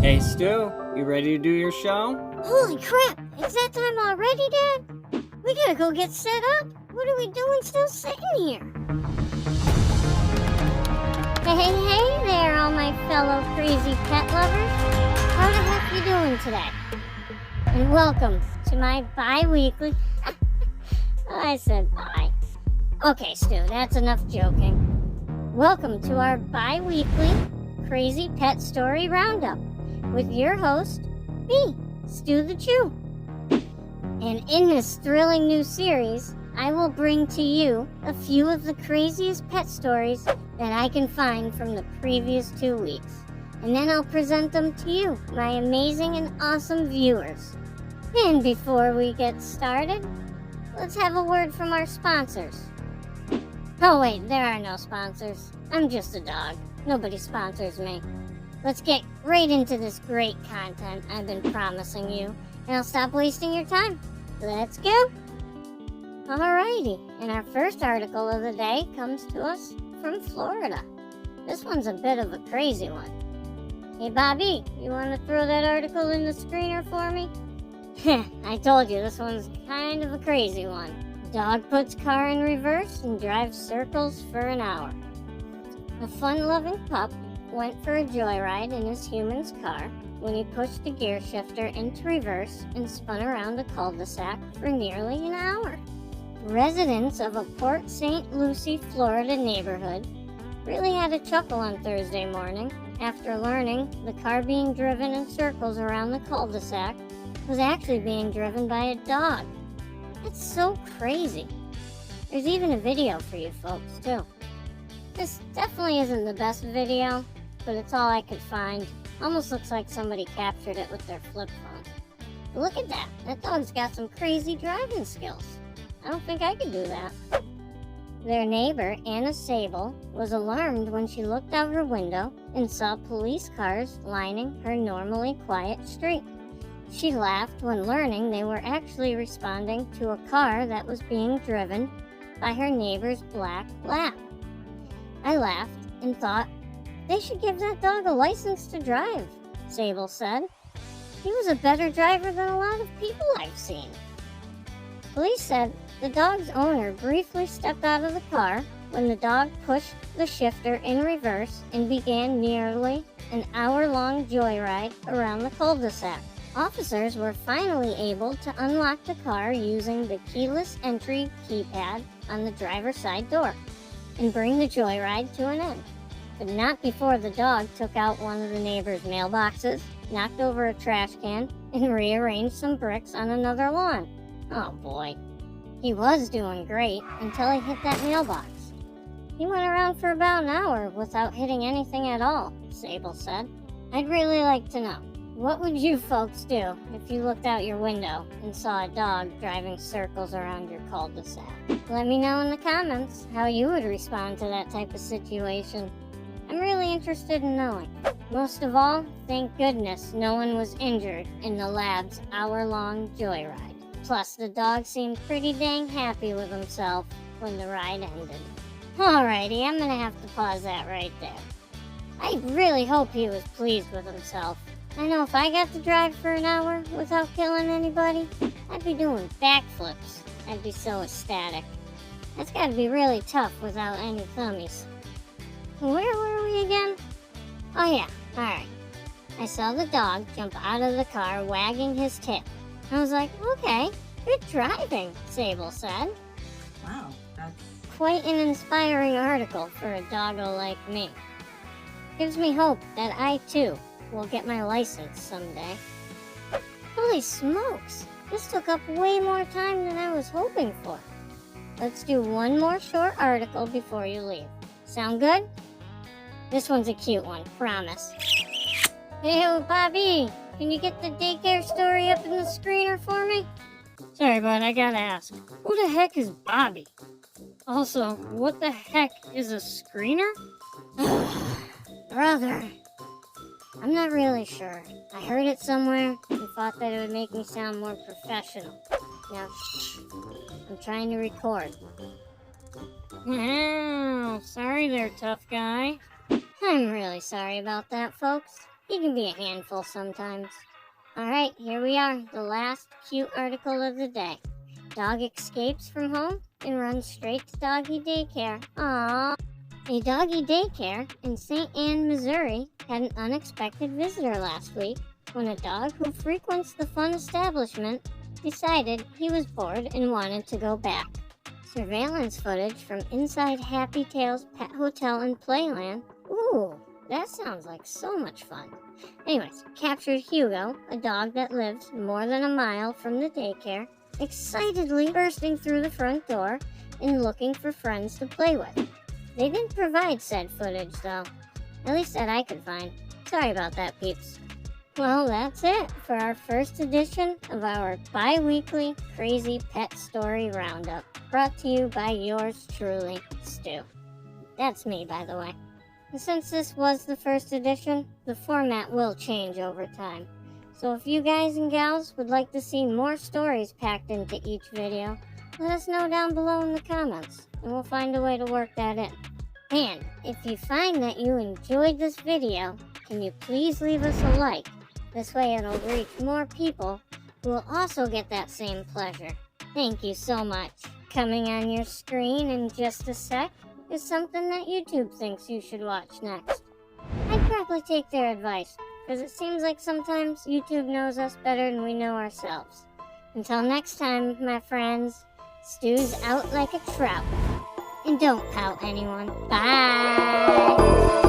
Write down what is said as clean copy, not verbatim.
Hey Stu, you ready to do your show? Holy crap! It's that time already, Dad? We gotta go get set up. What are we doing still sitting here? Hey there, all my fellow crazy pet lovers. How the heck you doing today? And welcome to my bi-weekly... I said bye. Okay, Stu, that's enough joking. Welcome to our bi-weekly Crazy Pet Story Roundup with your host, me, Stu the Chew. And in this thrilling new series, I will bring to you a few of the craziest pet stories that I can find from the previous 2 weeks. And then I'll present them to you, my amazing and awesome viewers. And before we get started, let's have a word from our sponsors. Oh wait, there are no sponsors. I'm just a dog. Nobody sponsors me. Let's get right into this great content I've been promising you, and I'll stop wasting your time. Let's go! Alrighty, and our first article of the day comes to us from Florida. This one's a bit of a crazy one. Hey Bobby, you want to throw that article in the screener for me? I told you this one's kind of a crazy one. Dog puts car in reverse and drives circles for an hour. A fun-loving pup went for a joyride in his human's car when he pushed the gear shifter into reverse and spun around a cul-de-sac for nearly an hour. Residents of a Port St. Lucie, Florida neighborhood really had a chuckle on Thursday morning after learning the car being driven in circles around the cul-de-sac was actually being driven by a dog. That's so crazy. There's even a video for you folks, too. This definitely isn't the best video, but it's all I could find. Almost looks like somebody captured it with their flip phone. But look at that. That dog's got some crazy driving skills. I don't think I could do that. Their neighbor, Anna Sable, was alarmed when she looked out her window and saw police cars lining her normally quiet street. She laughed when learning they were actually responding to a car that was being driven by her neighbor's black lab. I laughed and thought, they should give that dog a license to drive, Sable said. He was a better driver than a lot of people I've seen. Police said the dog's owner briefly stepped out of the car when the dog pushed the shifter in reverse and began nearly an hour-long joyride around the cul-de-sac. Officers were finally able to unlock the car using the keyless entry keypad on the driver's side door and bring the joyride to an end. But not before the dog took out one of the neighbor's mailboxes, knocked over a trash can, and rearranged some bricks on another lawn. Oh boy. He was doing great until he hit that mailbox. He went around for about an hour without hitting anything at all, Sable said. I'd really like to know, what would you folks do if you looked out your window and saw a dog driving circles around your cul-de-sac? Let me know in the comments how you would respond to that type of situation. I'm really interested in knowing. Most of all, thank goodness no one was injured in the lab's hour-long joyride. Plus, the dog seemed pretty dang happy with himself when the ride ended. Alrighty, I'm gonna have to pause that right there. I really hope he was pleased with himself. I know if I got to drive for an hour without killing anybody, I'd be doing backflips. I'd be so ecstatic. That's gotta be really tough without any thummies. Where were we again? Oh yeah, alright. I saw the dog jump out of the car wagging his tail. I was like, okay, good driving, Sable said. Wow, that's... Quite an inspiring article for a doggo like me. Gives me hope that I too will get my license someday. Holy smokes, this took up way more time than I was hoping for. Let's do one more short article before you leave. Sound good? This one's a cute one, promise. Hey, Bobby, can you get the daycare story up in the screener for me? Sorry, bud, I gotta ask. Who the heck is Bobby? Also, what the heck is a screener? Brother, I'm not really sure. I heard it somewhere and thought that it would make me sound more professional. Now, shh. I'm trying to record. Oh, sorry there, tough guy. I'm really sorry about that, folks. he can be a handful sometimes. Alright, here we are, the last cute article of the day. Dog escapes from home and runs straight to doggy daycare. Aww. A doggy daycare in St. Anne, Missouri had an unexpected visitor last week when a dog who frequents the fun establishment decided he was bored and wanted to go back. Surveillance footage from inside Happy Tail's Pet Hotel and Playland. Ooh, that sounds like so much fun. Anyways, captured Hugo, a dog that lives more than a mile from the daycare, excitedly bursting through the front door and looking for friends to play with. They didn't provide said footage though, at least that I could find. Sorry about that, peeps. Well, that's it for our first edition of our bi-weekly Crazy Pet Story Roundup, brought to you by yours truly, Stu. That's me, by the way. And since this was the first edition, the format will change over time. So if you guys and gals would like to see more stories packed into each video, let us know down below in the comments, and we'll find a way to work that in. And if you find that you enjoyed this video, can you please leave us a like? This way it'll reach more people who will also get that same pleasure. Thank you so much. Coming on your screen in just a sec is something that YouTube thinks you should watch next. I'd probably take their advice, because it seems like sometimes YouTube knows us better than we know ourselves. Until next time, my friends, Stu's out like a trout. And don't pout, anyone. Bye!